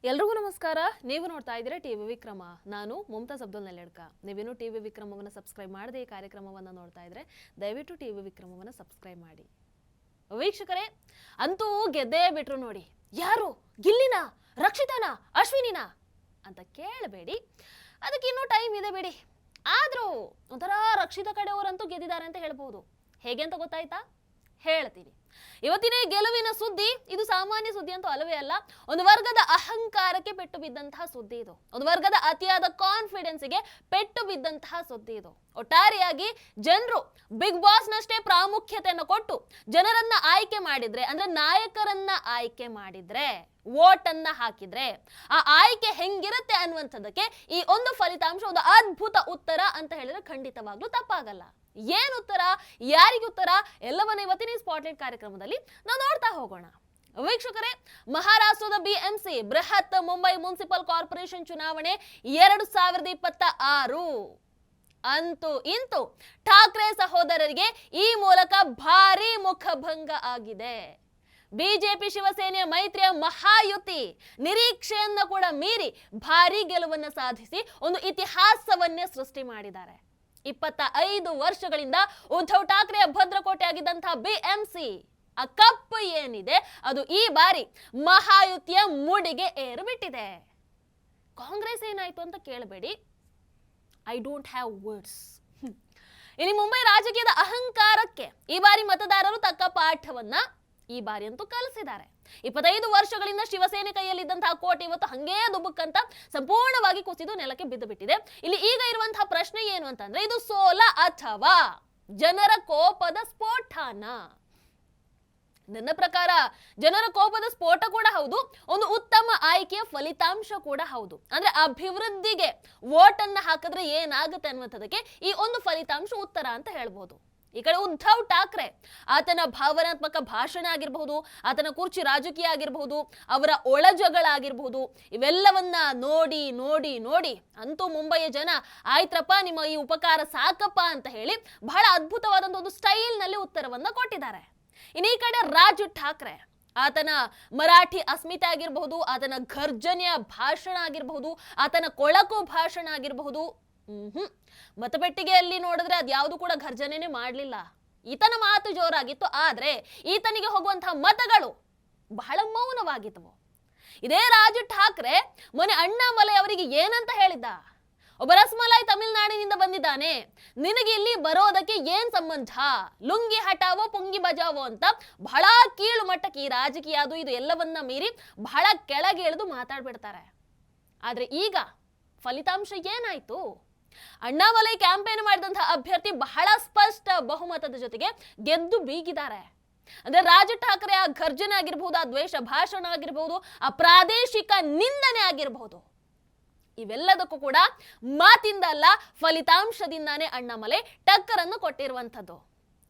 ಎಲ್ರಿಗೂ ನಮಸ್ಕಾರ. ನೀವು ನೋಡ್ತಾ ಇದ್ದೀರಾ ಟಿವಿ ವಿಕ್ರಮ. ನಾನು ಮುಮ್ತಾಜ್ ಅಬ್ದುಲ್ ನೆಲ್ಲೆಡ್ಕ. ನೀವೇನು ಟಿವಿ ವಿಕ್ರಮವನ್ನು ಸಬ್ಸ್ಕ್ರೈಬ್ ಮಾಡದೆ ಈ ಕಾರ್ಯಕ್ರಮವನ್ನು ನೋಡ್ತಾ ಇದ್ರೆ ದಯವಿಟ್ಟು ಟಿವಿ ವಿಕ್ರಮವನ್ನು ಸಬ್ಸ್ಕ್ರೈಬ್ ಮಾಡಿ. ವೀಕ್ಷಕರೇ, ಅಂತೂ ಗೆದ್ದೇ ಬಿಟ್ರು ನೋಡಿ. ಯಾರು? ಗಿಲ್ಲಿನ, ರಕ್ಷಿತಾನ, ಅಶ್ವಿನಿನ ಅಂತ ಕೇಳಬೇಡಿ, ಅದಕ್ಕೆ ಇನ್ನೂ ಟೈಮ್ ಇದೆ ಬಿಡಿ. ಆದ್ರೂ ಒಂಥರ ರಕ್ಷಿತಾ ಕಡೆಯವರಂತೂ ಗೆದ್ದಿದ್ದಾರೆ ಅಂತ ಹೇಳ್ಬೋದು. ಹೇಗೆ ಅಂತ ಗೊತ್ತಾಯ್ತಾ? ಹೇಳ್ತೀನಿ. ಇವತ್ತಿನ ಗೆಲುವಿನ ಸುದ್ದಿ ಇದು ಸಾಮಾನ್ಯ ಸುದ್ದಿ ಅಂತೂ ಅಲ್ಲವೇ ಅಲ್ಲ. ಒಂದು ವರ್ಗದ ಅಹಂಕಾರಕ್ಕೆ ಪೆಟ್ಟು ಬಿದ್ದಂತಹ ಸುದ್ದಿ ಇದು. ಒಂದು ವರ್ಗದ ಅತಿಯಾದ ಕಾನ್ಫಿಡೆನ್ಸ್ಗೆ ಪೆಟ್ಟು ಬಿದ್ದಂತಹ ಸುದ್ದಿ ಇದು. ಒಟ್ಟಾರೆಯಾಗಿ ಜನರು ಬಿಗ್ ಬಾಸ್ ನಷ್ಟೇ ಪ್ರಾಮುಖ್ಯತೆಯನ್ನು ಕೊಟ್ಟು ಜನರನ್ನ ಆಯ್ಕೆ ಮಾಡಿದ್ರೆ, ಅಂದ್ರೆ ನಾಯಕರನ್ನ ಆಯ್ಕೆ ಮಾಡಿದ್ರೆ, ವೋಟ್ ಅನ್ನ ಹಾಕಿದ್ರೆ ಆ ಆಯ್ಕೆ ಹೆಂಗಿರುತ್ತೆ ಅನ್ನುವಂಥದ್ದಕ್ಕೆ ಈ ಒಂದು ಫಲಿತಾಂಶ ಒಂದು ಅದ್ಭುತ ಉತ್ತರ ಅಂತ ಹೇಳಿದ್ರೆ ಖಂಡಿತವಾಗ್ಲೂ ತಪ್ಪಾಗಲ್ಲ. ಏನ್ ಉತ್ತರ, ಯಾರಿಗೆ ಉತ್ತರ, ಎಲ್ಲವನ್ನ ಇವತ್ತಿನ ಸ್ಪಾಟ್ಲೈಟ್ ಕಾರ್ಯಕ್ರಮದಲ್ಲಿ ನಾವು ನೋಡ್ತಾ ಹೋಗೋಣ. ವೀಕ್ಷಕರೇ, ಮಹಾರಾಷ್ಟ್ರದ ಬಿಎಂಸಿ ಬೃಹತ್ ಮುಂಬೈ ಮುನ್ಸಿಪಲ್ ಕಾರ್ಪೊರೇಷನ್ ಚುನಾವಣೆ 2026 ಅಂತೂ ಇಂತೂ ಠಾಕ್ರೆ ಸಹೋದರರಿಗೆ ಈ ಮೂಲಕ ಭಾರಿ ಮುಖಭಂಗ ಆಗಿದೆ. ಬಿಜೆಪಿ ಶಿವಸೇನೆಯ ಮೈತ್ರಿಯ ಮಹಾಯುತಿ ನಿರೀಕ್ಷೆಯನ್ನ ಕೂಡ ಮೀರಿ ಭಾರಿ ಗೆಲುವನ್ನು ಸಾಧಿಸಿ ಒಂದು ಇತಿಹಾಸವನ್ನೇ ಸೃಷ್ಟಿ ಮಾಡಿದ್ದಾರೆ. 25 ವರ್ಷಗಳಿಂದ ಉದ್ಧವ್ ಠಾಕ್ರೆಯ ಭದ್ರಕೋಟೆ ಆಗಿದ್ದಂತಹ ಬಿಎಂಸಿ ಆ ಕಪ್ ಏನಿದೆ ಅದು ಈ ಬಾರಿ ಮಹಾಯುತಿಯ ಮುಡಿಗೆ ಏರು ಬಿಟ್ಟಿದೆ. ಕಾಂಗ್ರೆಸ್ ಏನಾಯ್ತು ಅಂತ ಕೇಳಬೇಡಿ, ಐ ಡೋಂಟ್ ಹ್ಯಾವ್ ವರ್ಡ್ಸ್. ಇನ್ನು ಮುಂಬೈ ರಾಜಕೀಯದ ಅಹಂಕಾರಕ್ಕೆ ಈ ಬಾರಿ ಮತದಾರರು ತಕ್ಕ ಪಾಠವನ್ನ ಈ ಬಾರಿ ಅಂತೂ ಕಲಿಸಿದ್ದಾರೆ. 25 ವರ್ಷಗಳಿಂದ ಶಿವಸೇನೆ ಕೈಯಲ್ಲಿದ್ದಂತಹ ಕೋಟೆ ಇವತ್ತು ಹಂಗೇ ದುಬುಕ್ಕಂತ ಸಂಪೂರ್ಣವಾಗಿ ಕುಸಿದು ನೆಲಕ್ಕೆ ಬಿದ್ದು ಬಿಟ್ಟಿದೆ. ಇಲ್ಲಿ ಈಗ ಇರುವಂತಹ ಪ್ರಶ್ನೆ ಏನು ಅಂತಂದ್ರೆ, ಇದು ಸೋಲ ಅಥವಾ ಜನರ ಕೋಪದ ಸ್ಫೋಟನ? ನನ್ನ ಪ್ರಕಾರ ಜನರ ಕೋಪದ ಸ್ಫೋಟ ಕೂಡ ಹೌದು, ಒಂದು ಉತ್ತಮ ಆಯ್ಕೆಯ ಫಲಿತಾಂಶ ಕೂಡ ಹೌದು. ಅಂದ್ರೆ ಅಭಿವೃದ್ಧಿಗೆ ವೋಟ್ ಅನ್ನ ಹಾಕಿದ್ರೆ ಏನಾಗುತ್ತೆ ಅನ್ನುವಂಥದ್ದಕ್ಕೆ ಈ ಒಂದು ಫಲಿತಾಂಶ ಉತ್ತರ ಅಂತ ಹೇಳ್ಬೋದು. ಈ ಕಡೆ ಉದ್ಧವ್ ಠಾಕ್ರೆ, ಆತನ ಭಾವನಾತ್ಮಕ ಭಾಷಣ ಆಗಿರಬಹುದು, ಆತನ ಕುರ್ಚಿ ರಾಜಕೀಯ ಆಗಿರಬಹುದು, ಅವರ ಒಳಜಗಳಾಗಿರಬಹುದು, ಇವೆಲ್ಲವನ್ನ ನೋಡಿ ನೋಡಿ ನೋಡಿ ಅಂತೂ ಮುಂಬಯಿಯ ಜನ ಆಯ್ತ್ರಪ್ಪ ನಿಮ್ಮ ಈ ಉಪಕಾರ ಸಾಕಪ್ಪ ಅಂತ ಹೇಳಿ ಬಹಳ ಅದ್ಭುತವಾದಂತಹ ಒಂದು ಸ್ಟೈಲ್ ನಲ್ಲಿ ಉತ್ತರವನ್ನ ಕೊಟ್ಟಿದ್ದಾರೆ. ಇನ್ನು ಈ ಕಡೆ ರಾಜ್ ಠಾಕ್ರೆ, ಆತನ ಮರಾಠಿ ಅಸ್ಮಿತೆ ಆಗಿರಬಹುದು, ಆತನ ಘರ್ಜನೆಯ ಭಾಷಣ ಆಗಿರಬಹುದು, ಆತನ ಕೊಳಕು ಭಾಷಣ ಆಗಿರಬಹುದು, ಮತಪೆಟ್ಟಿಗೆಯಲ್ಲಿ ನೋಡಿದ್ರೆ ಅದ್ಯಾವುದು ಕೂಡ ಘರ್ಜನೆನೇ ಮಾಡಲಿಲ್ಲ. ಈತನ ಮಾತು ಜೋರಾಗಿತ್ತು, ಆದ್ರೆ ಈತನಿಗೆ ಹೋಗುವಂತಹ ಮತಗಳು ಬಹಳ ಮೌನವಾಗಿದ್ದವು. ಇದೇ ರಾಜ್ ಠಾಕ್ರೆ ಮೊನ್ನೆ ಅಣ್ಣಾಮಲೈ ಅವರಿಗೆ ಏನಂತ ಹೇಳಿದ್ದ? ಒಬ್ಬ ರಸ್ಮಲಾಯ್ ತಮಿಳುನಾಡಿನಿಂದ ಬಂದಿದ್ದಾನೆ, ನಿನಗೆ ಇಲ್ಲಿ ಬರೋದಕ್ಕೆ ಏನ್ ಸಂಬಂಧ, ಲುಂಗಿ ಹಟಾವೋ ಪುಂಗಿ ಬಜಾವೋ ಅಂತ ಬಹಳ ಕೀಳು ಮಟ್ಟಕ್ಕೆ ಈ ರಾಜಕೀಯ ಅದು ಇದು ಎಲ್ಲವನ್ನ ಮೀರಿ ಬಹಳ ಕೆಳಗೆ ಇಳಿದು ಮಾತಾಡ್ಬಿಡ್ತಾರೆ. ಆದ್ರೆ ಈಗ ಫಲಿತಾಂಶ ಏನಾಯ್ತು? ಅಣ್ಣಾಮಲೈ ಕ್ಯಾಂಪೇನ್ ಮಾಡಿದಂತಹ ಅಭ್ಯರ್ಥಿ ಬಹಳ ಸ್ಪಷ್ಟ ಬಹುಮತದ ಜೊತೆಗೆ ಗೆದ್ದು ಬೀಗಿದ್ದಾರೆ. ಅಂದ್ರೆ ರಾಜ್ ಠಾಕ್ರೆ ಆ ಘರ್ಜನೆ ಆಗಿರಬಹುದು, ಆ ದ್ವೇಷ ಭಾಷಣ ಆಗಿರಬಹುದು, ಆ ಪ್ರಾದೇಶಿಕ ನಿಂದನೆ ಆಗಿರಬಹುದು, ಇವೆಲ್ಲದಕ್ಕೂ ಕೂಡ ಮಾತಿಂದ ಅಲ್ಲ ಫಲಿತಾಂಶದಿಂದಾನೇ ಅಣ್ಣಾಮಲೈ ಟಕ್ಕರನ್ನು ಕೊಟ್ಟಿರುವಂಥದ್ದು.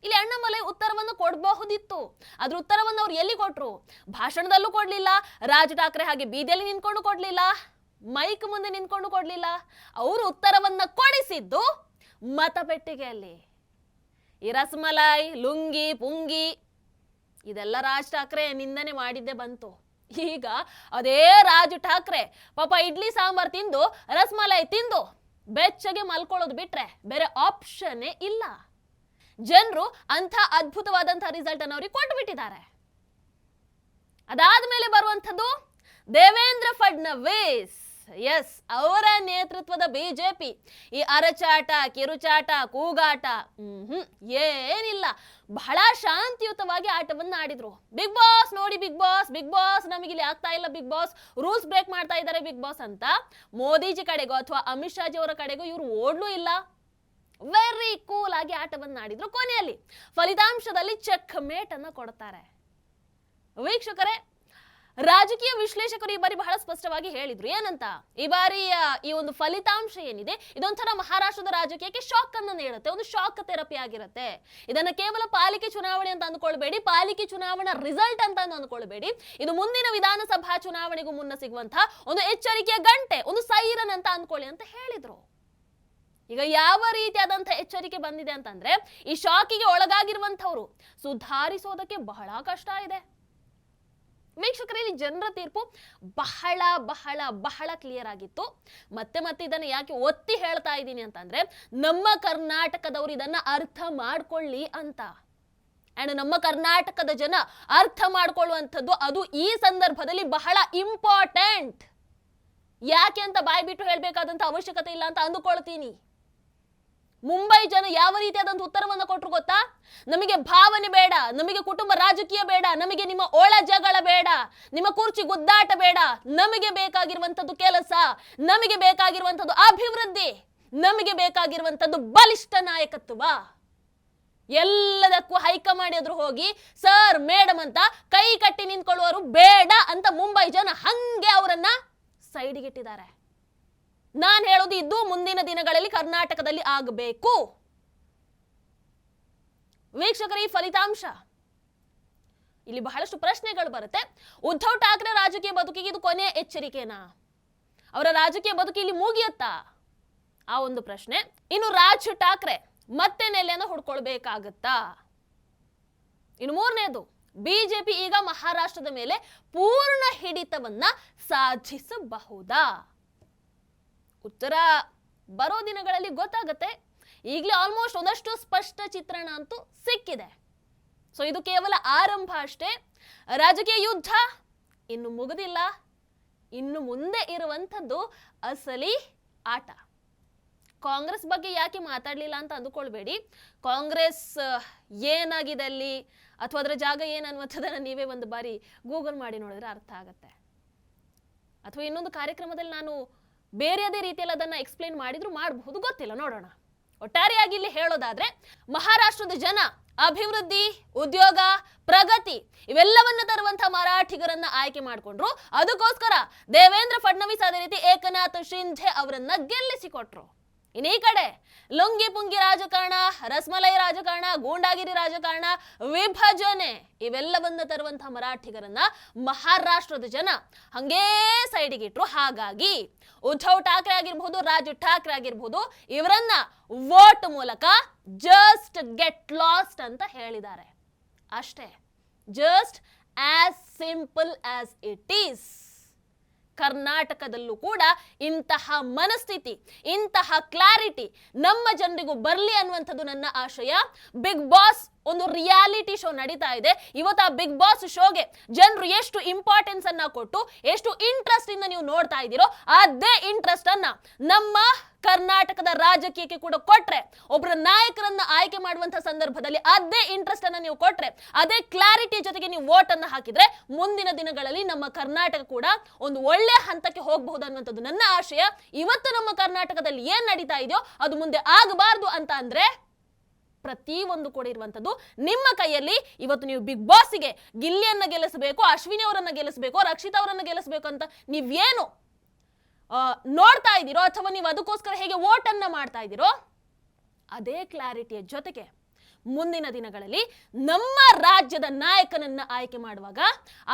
ಇಲ್ಲಿ ಅಣ್ಣಾಮಲೈ ಉತ್ತರವನ್ನು ಕೊಡಬಹುದಿತ್ತು, ಅದ್ರ ಉತ್ತರವನ್ನು ಅವ್ರು ಎಲ್ಲಿ ಕೊಟ್ರು? ಭಾಷಣದಲ್ಲೂ ಕೊಡ್ಲಿಲ್ಲ, ರಾಜ್ ಠಾಕ್ರೆ ಹಾಗೆ ಬೀದಿಯಲ್ಲಿ ನಿಂತ್ಕೊಂಡು ಕೊಡ್ಲಿಲ್ಲ, ಮೈಕ್ ಮುಂದೆ ನಿಂತ್ಕೊಂಡು ಕೊಡ್ಲಿಲ್ಲ. ಅವರು ಉತ್ತರವನ್ನ ಕೊಡಿಸಿದ್ದು ಮತಪೆಟ್ಟಿಗೆಯಲ್ಲಿ. ಈ ರಸ್ಮಲಾಯ್, ಲುಂಗಿ, ಪುಂಗಿ ಇದೆಲ್ಲ ರಾಜ್ ಠಾಕ್ರೆ ನಿಂದನೆ ಮಾಡಿದ್ದೆ ಬಂತು. ಈಗ ಅದೇ ರಾಜ್ ಠಾಕ್ರೆ ಪಾಪ ಇಡ್ಲಿ ಸಾಂಬಾರ್ ತಿಂದು ರಸ್ಮಲಾಯ್ ತಿಂದು ಬೆಚ್ಚಗೆ ಮಲ್ಕೊಳ್ಳೋದು ಬಿಟ್ರೆ ಬೇರೆ ಆಪ್ಷನ್ನೇ ಇಲ್ಲ. ಜನರು ಅಂಥ ಅದ್ಭುತವಾದಂತಹ ರಿಸಲ್ಟ್ ಅನ್ನು ಅವ್ರಿಗೆ ಕೊಟ್ಟು ಬಿಟ್ಟಿದ್ದಾರೆ. ಅದಾದ್ಮೇಲೆ ಬರುವಂಥದ್ದು ದೇವೇಂದ್ರ ಫಡ್ನವೀಸ್. ಎಸ್, ಅವರ ನೇತೃತ್ವದ ಬಿಜೆಪಿ ಈ ಅರಚಾಟ, ಕಿರುಚಾಟ, ಕೂಗಾಟ ಏನಿಲ್ಲ, ಬಹಳ ಶಾಂತಿಯುತವಾಗಿ ಆಟವನ್ನ ಆಡಿದ್ರು. ಬಿಗ್ ಬಾಸ್ ನೋಡಿ, ಬಿಗ್ ಬಾಸ್ ಬಿಗ್ ಬಾಸ್ ನಮಗಿಲ್ಲಿ ಆಗ್ತಾ ಇಲ್ಲ, ಬಿಗ್ ಬಾಸ್ ರೂಲ್ಸ್ ಬ್ರೇಕ್ ಮಾಡ್ತಾ ಇದ್ದಾರೆ ಬಿಗ್ ಬಾಸ್ ಅಂತ ಮೋದಿಜಿ ಕಡೆಗೋ ಅಥವಾ ಅಮಿತ್ ಶಾಜಿ ಅವರ ಕಡೆಗೋ ಇವರು ಓಡ್ಲೂ ಇಲ್ಲ. ವೆರಿ ಕೂಲ್ ಆಗಿ ಆಟವನ್ನ ಆಡಿದ್ರು. ಕೊನೆಯಲ್ಲಿ ಫಲಿತಾಂಶದಲ್ಲಿ ಚೆಕ್ ಮೇಟ್ ಅನ್ನ ಕೊಡ್ತಾರೆ. ವೀಕ್ಷಕರೇ, ರಾಜಕೀಯ ವಿಶ್ಲೇಷಕರು ಈ ಬಾರಿ ಬಹಳ ಸ್ಪಷ್ಟವಾಗಿ ಹೇಳಿದ್ರು. ಏನಂತ? ಈ ಬಾರಿಯ ಈ ಒಂದು ಫಲಿತಾಂಶ ಏನಿದೆ ಇದೊಂಥರ ಮಹಾರಾಷ್ಟ್ರದ ರಾಜಕೀಯಕ್ಕೆ ಶಾಕ್ ಅನ್ನು ನೀಡುತ್ತೆ, ಒಂದು ಶಾಕ್ ಥೆರಪಿ ಆಗಿರುತ್ತೆ. ಇದನ್ನ ಕೇವಲ ಪಾಲಿಕೆ ಚುನಾವಣೆ ಅಂತ ಅಂದ್ಕೊಳ್ಬೇಡಿ, ಪಾಲಿಕೆ ಚುನಾವಣಾ ರಿಸಲ್ಟ್ ಅಂತ ಅಂದ್ಕೊಳ್ಬೇಡಿ. ಇದು ಮುಂದಿನ ವಿಧಾನಸಭಾ ಚುನಾವಣೆಗೂ ಮುನ್ನ ಸಿಗುವಂತಹ ಒಂದು ಎಚ್ಚರಿಕೆಯ ಗಂಟೆ, ಒಂದು ಸೈರನ್ ಅಂತ ಅಂದ್ಕೊಳ್ಳಿ ಅಂತ ಹೇಳಿದ್ರು. ಈಗ ಯಾವ ರೀತಿಯಾದಂತಹ ಎಚ್ಚರಿಕೆ ಬಂದಿದೆ ಅಂತಂದ್ರೆ, ಈ ಶಾಕಿಗೆ ಒಳಗಾಗಿರುವಂತವರು ಸುಧಾರಿಸೋದಕ್ಕೆ ಬಹಳ ಕಷ್ಟ ಇದೆ. ವೀಕ್ಷಕರೇ, ಇಲ್ಲಿ ಜನರ ತೀರ್ಪು ಬಹಳ ಬಹಳ ಬಹಳ ಕ್ಲಿಯರ್ ಆಗಿತ್ತು. ಮತ್ತೆ ಮತ್ತೆ ಇದನ್ನು ಯಾಕೆ ಒತ್ತಿ ಹೇಳ್ತಾ ಇದ್ದೀನಿ ಅಂತಂದ್ರೆ, ನಮ್ಮ ಕರ್ನಾಟಕದವರು ಇದನ್ನ ಅರ್ಥ ಮಾಡ್ಕೊಳ್ಳಿ ಅಂತ. ಅಂಡ್ ನಮ್ಮ ಕರ್ನಾಟಕದ ಜನ ಅರ್ಥ ಮಾಡ್ಕೊಳ್ಳುವಂಥದ್ದು ಅದು ಈ ಸಂದರ್ಭದಲ್ಲಿ ಬಹಳ ಇಂಪಾರ್ಟೆಂಟ್. ಯಾಕೆ ಅಂತ ಬಾಯಿ ಬಿಟ್ಟು ಹೇಳ್ಬೇಕಾದಂತ ಅವಶ್ಯಕತೆ ಇಲ್ಲ ಅಂತ ಅಂದುಕೊಳ್ತೀನಿ. ಮುಂಬೈ ಜನ ಯಾವ ರೀತಿಯಾದಂತ ಉತ್ತರವನ್ನು ಕೊಟ್ಟರು ಗೊತ್ತಾ? ನಮಗೆ ಭಾವನೆ ಬೇಡ, ನಮಗೆ ಕುಟುಂಬ ರಾಜಕೀಯ ಬೇಡ, ನಮಗೆ ನಿಮ್ಮ ಒಳ ಜಗಳ ಬೇಡ, ನಿಮ್ಮ ಕುರ್ಚಿ ಗುದ್ದಾಟ ಬೇಡ, ನಮಗೆ ಬೇಕಾಗಿರುವಂತದ್ದು ಕೆಲಸ, ನಮಗೆ ಬೇಕಾಗಿರುವಂತದ್ದು ಅಭಿವೃದ್ಧಿ, ನಮಗೆ ಬೇಕಾಗಿರುವಂತದ್ದು ಬಲಿಷ್ಠ ನಾಯಕತ್ವ. ಎಲ್ಲದಕ್ಕೂ ಹೈಕಮಾಂಡ್ ಎದುರು ಹೋಗಿ ಸರ್ ಮೇಡಮ್ ಅಂತ ಕೈ ಕಟ್ಟಿ ನಿಂತ್ಕೊಳ್ಳುವರು ಬೇಡ ಅಂತ ಮುಂಬೈ ಜನ ಹಂಗೆ ಅವರನ್ನ ಸೈಡಿಗಿಟ್ಟಿದ್ದಾರೆ. ನಾನು ಹೇಳೋದು ಇದು ಮುಂದಿನ ದಿನಗಳಲ್ಲಿ ಕರ್ನಾಟಕದಲ್ಲಿ ಆಗಬೇಕು. ವೀಕ್ಷಕರ, ಈ ಫಲಿತಾಂಶ ಇಲ್ಲಿ ಬಹಳಷ್ಟು ಪ್ರಶ್ನೆಗಳು ಬರುತ್ತೆ. ಉದ್ಧವ್ ಠಾಕ್ರೆ ರಾಜಕೀಯ ಬದುಕಿಗೆ ಇದು ಕೊನೆಯ ಎಚ್ಚರಿಕೆನಾ? ಅವರ ರಾಜಕೀಯ ಬದುಕು ಇಲ್ಲಿ ಮುಗಿಯುತ್ತಾ? ಆ ಒಂದು ಪ್ರಶ್ನೆ. ಇನ್ನು ರಾಜ್ ಠಾಕ್ರೆ ಮತ್ತೆ ನೆಲೆಯನ್ನು ಹುಡ್ಕೊಳ್ಬೇಕಾಗತ್ತಾ? ಇನ್ನು ಮೂರನೇದು, ಬಿಜೆಪಿ ಈಗ ಮಹಾರಾಷ್ಟ್ರದ ಮೇಲೆ ಪೂರ್ಣ ಹಿಡಿತವನ್ನ ಸಾಧಿಸಬಹುದಾ? ಉತ್ತರ ಬರೋ ದಿನಗಳಲ್ಲಿ ಗೊತ್ತಾಗತ್ತೆ. ಈಗಲೇ ಆಲ್ಮೋಸ್ಟ್ ಒಂದಷ್ಟು ಸ್ಪಷ್ಟ ಚಿತ್ರಣ ಅಂತೂ ಸಿಕ್ಕಿದೆ. ಸೊ ಇದು ಕೇವಲ ಆರಂಭ ಅಷ್ಟೇ. ರಾಜಕೀಯ ಯುದ್ಧ ಇನ್ನು ಮುಗಿದಿಲ್ಲ. ಇನ್ನು ಮುಂದೆ ಇರುವಂಥದ್ದು ಅಸಲಿ ಆಟ. ಕಾಂಗ್ರೆಸ್ ಬಗ್ಗೆ ಯಾಕೆ ಮಾತಾಡಲಿಲ್ಲ ಅಂತ ಅಂದುಕೊಳ್ಬೇಡಿ. ಕಾಂಗ್ರೆಸ್ ಏನಾಗಿದೆ ಅಲ್ಲಿ ಅಥವಾ ಅದರ ಜಾಗ ಏನನ್ನುವಂಥದ್ದನ್ನು ನೀವೇ ಒಂದು ಬಾರಿ ಗೂಗಲ್ ಮಾಡಿ ನೋಡಿದ್ರೆ ಅರ್ಥ ಆಗತ್ತೆ. ಅಥವಾ ಇನ್ನೊಂದು ಕಾರ್ಯಕ್ರಮದಲ್ಲಿ ನಾನು ಬೇರೆಯದೇ ರೀತಿಯಲ್ಲಿ ಅದನ್ನ ಎಕ್ಸ್ಪ್ಲೇನ್ ಮಾಡಿದ್ರು ಮಾಡಬಹುದು, ಗೊತ್ತಿಲ್ಲ, ನೋಡೋಣ. ಒಟ್ಟಾರೆಯಾಗಿ ಇಲ್ಲಿ ಹೇಳೋದಾದ್ರೆ, ಮಹಾರಾಷ್ಟ್ರದ ಜನ ಅಭಿವೃದ್ಧಿ, ಉದ್ಯೋಗ, ಪ್ರಗತಿ ಇವೆಲ್ಲವನ್ನ ತರುವಂತಹ ಮರಾಠಿಗರನ್ನ ಆಯ್ಕೆ ಮಾಡಿಕೊಂಡ್ರು. ಅದಕ್ಕೋಸ್ಕರ ದೇವೇಂದ್ರ ಫಡ್ನವೀಸ್ ಅದೇ ರೀತಿ ಏಕನಾಥ್ ಶಿಂಧೆ ಅವರನ್ನ ಗೆಲ್ಲಿಸಿಕೊಟ್ರು. ಇನ್ನು ಈ ಕಡೆ ಲುಂಗಿ ಪುಂಗಿ ರಾಜಕಾರಣ, ರಸ್ಮಲೈ ರಾಜಕಾರಣ, ಗೂಂಡಾಗಿರಿ ರಾಜಕಾರಣ, ವಿಭಜನೆ ಇವೆಲ್ಲವನ್ನ ತರುವಂತಹ ಮರಾಠಿಗರನ್ನ ಮಹಾರಾಷ್ಟ್ರದ ಜನ ಹಂಗೇ ಸೈಡಿಗಿಟ್ರು. ಹಾಗಾಗಿ ಉದ್ಧವ್ ಠಾಕ್ರೆ ಆಗಿರ್ಬಹುದು, ರಾಜ್ ಠಾಕ್ರೆ ಆಗಿರ್ಬಹುದು, ಇವರನ್ನ ವೋಟ್ ಮೂಲಕ ಜಸ್ಟ್ ಗೆಟ್ ಲಾಸ್ಟ್ ಅಂತ ಹೇಳಿದ್ದಾರೆ ಅಷ್ಟೇ. Just as simple as it is. ಕರ್ನಾಟಕದಲ್ಲೂ ಕೂಡ ಇಂತಹ ಮನಸ್ಥಿತಿ, ಇಂತಹ ಕ್ಲಾರಿಟಿ ನಮ್ಮ ಜನರಿಗೂ ಬರಲಿ ಅನ್ನುವಂಥದ್ದು ನನ್ನ ಆಶಯ. ಬಿಗ್ ಬಾಸ್ ಒಂದು ರಿಯಾಲಿಟಿ ಶೋ ನಡೀತಾ ಇದೆ. ಇವತ್ತು ಆ ಬಿಗ್ ಬಾಸ್ ಶೋಗೆ ಜನರು ಎಷ್ಟು ಇಂಪಾರ್ಟೆನ್ಸ್ ಅನ್ನ ಕೊಟ್ಟು, ಎಷ್ಟು ಇಂಟ್ರೆಸ್ಟ್ ಇಂದ ನೀವು ನೋಡ್ತಾ ಇದ್ದೀರೋ, ಅದೇ ಇಂಟ್ರೆಸ್ಟ್ ಅನ್ನ ನಮ್ಮ ಕರ್ನಾಟಕದ ರಾಜಕೀಯಕ್ಕೆ ಕೂಡ ಕೊಟ್ರೆ, ಒಬ್ಬರ ನಾಯಕರನ್ನ ಆಯ್ಕೆ ಮಾಡುವಂತಹ ಸಂದರ್ಭದಲ್ಲಿ ಅದೇ ಇಂಟ್ರೆಸ್ಟ್ ಅನ್ನ ನೀವು ಕೊಟ್ರೆ, ಅದೇ ಕ್ಲಾರಿಟಿ ಜೊತೆಗೆ ನೀವು ವೋಟ್ ಅನ್ನ ಹಾಕಿದ್ರೆ, ಮುಂದಿನ ದಿನಗಳಲ್ಲಿ ನಮ್ಮ ಕರ್ನಾಟಕ ಕೂಡ ಒಂದು ಒಳ್ಳೆ ಹಂತಕ್ಕೆ ಹೋಗಬಹುದು ಅನ್ನುವಂಥದ್ದು ನನ್ನ ಆಶಯ. ಇವತ್ತು ನಮ್ಮ ಕರ್ನಾಟಕದಲ್ಲಿ ಏನ್ ನಡೀತಾ ಇದೆಯೋ ಅದು ಮುಂದೆ ಆಗಬಾರ್ದು ಅಂತ ಅಂದ್ರೆ ಪ್ರತಿ ಒಂದು ಕೂಡ ಇರುವಂತದ್ದು ನಿಮ್ಮ ಕೈಯಲ್ಲಿ. ಇವತ್ತು ನೀವು ಬಿಗ್ ಬಾಸ್ಗೆ ಗಿಲ್ಲಿಯನ್ನ ಗೆಲ್ಲಿಸಬೇಕು, ಅಶ್ವಿನಿ ಅವರನ್ನ ಗೆಲ್ಲಿಸಬೇಕು, ರಕ್ಷಿತಾ ಅವರನ್ನ ಗೆಲ್ಲಿಸಬೇಕು ಅಂತ ನೀವೇನು ನೋಡ್ತಾ ಇದ್ದೀರೋ, ಅಥವಾ ನೀವು ಅದಕ್ಕೋಸ್ಕರ ಹೇಗೆ ವೋಟ್ ಅನ್ನ ಮಾಡ್ತಾ ಇದ್ದೀರೋ, ಅದೇ ಕ್ಲಾರಿಟಿಯ ಜೊತೆಗೆ ಮುಂದಿನ ದಿನಗಳಲ್ಲಿ ನಮ್ಮ ರಾಜ್ಯದ ನಾಯಕನನ್ನ ಆಯ್ಕೆ ಮಾಡುವಾಗ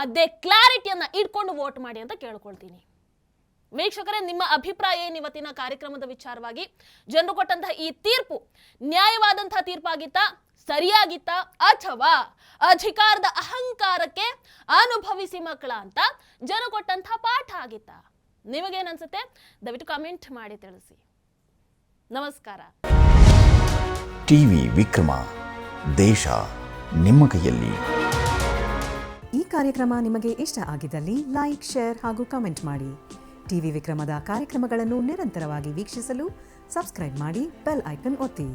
ಅದೇ ಕ್ಲಾರಿಟಿಯನ್ನ ಇಟ್ಕೊಂಡು ವೋಟ್ ಮಾಡಿ ಅಂತ ಕೇಳ್ಕೊಳ್ತೀನಿ. ವೀಕ್ಷಕರೇ, ನಿಮ್ಮ ಅಭಿಪ್ರಾಯ ಏನು ಇವತ್ತಿನ ಕಾರ್ಯಕ್ರಮದ ವಿಚಾರವಾಗಿ? ಜನರು ಕೊಟ್ಟಂತಹ ಈ ತೀರ್ಪು ನ್ಯಾಯವಾದಂತಹ ತೀರ್ಪಾಗಿತ್ತಾ, ಸರಿಯಾಗಿತ್ತಾ, ಅಥವಾ ಅಧಿಕಾರದ ಅಹಂಕಾರಕ್ಕೆ ಅನುಭವಿಸಿ ಮಕ್ಕಳ ಅಂತ ಜನ ಕೊಟ್ಟಂತಹ ಪಾಠ ಆಗಿತ್ತಾ? ನಿಮಗೇನನ್ಸುತ್ತೆ? ದಯವಿಟ್ಟು ಕಾಮೆಂಟ್ ಮಾಡಿ ತಿಳಿಸಿ. ನಮಸ್ಕಾರ. ಟಿವಿ ವಿಕ್ರಮ, ದೇಶ ನಿಮ್ಮ ಕೈಯಲ್ಲಿ. ಈ ಕಾರ್ಯಕ್ರಮ ನಿಮಗೆ ಇಷ್ಟ ಆಗಿದ್ದಲ್ಲಿ ಲೈಕ್, ಶೇರ್ ಹಾಗೂ ಕಮೆಂಟ್ ಮಾಡಿ. ಟಿವಿ ವಿಕ್ರಮದ ಕಾರ್ಯಕ್ರಮಗಳನ್ನು ನಿರಂತರವಾಗಿ ವೀಕ್ಷಿಸಲು ಸಬ್ಸ್ಕ್ರೈಬ್ ಮಾಡಿ, ಬೆಲ್ ಐಕನ್ ಒತ್ತಿ.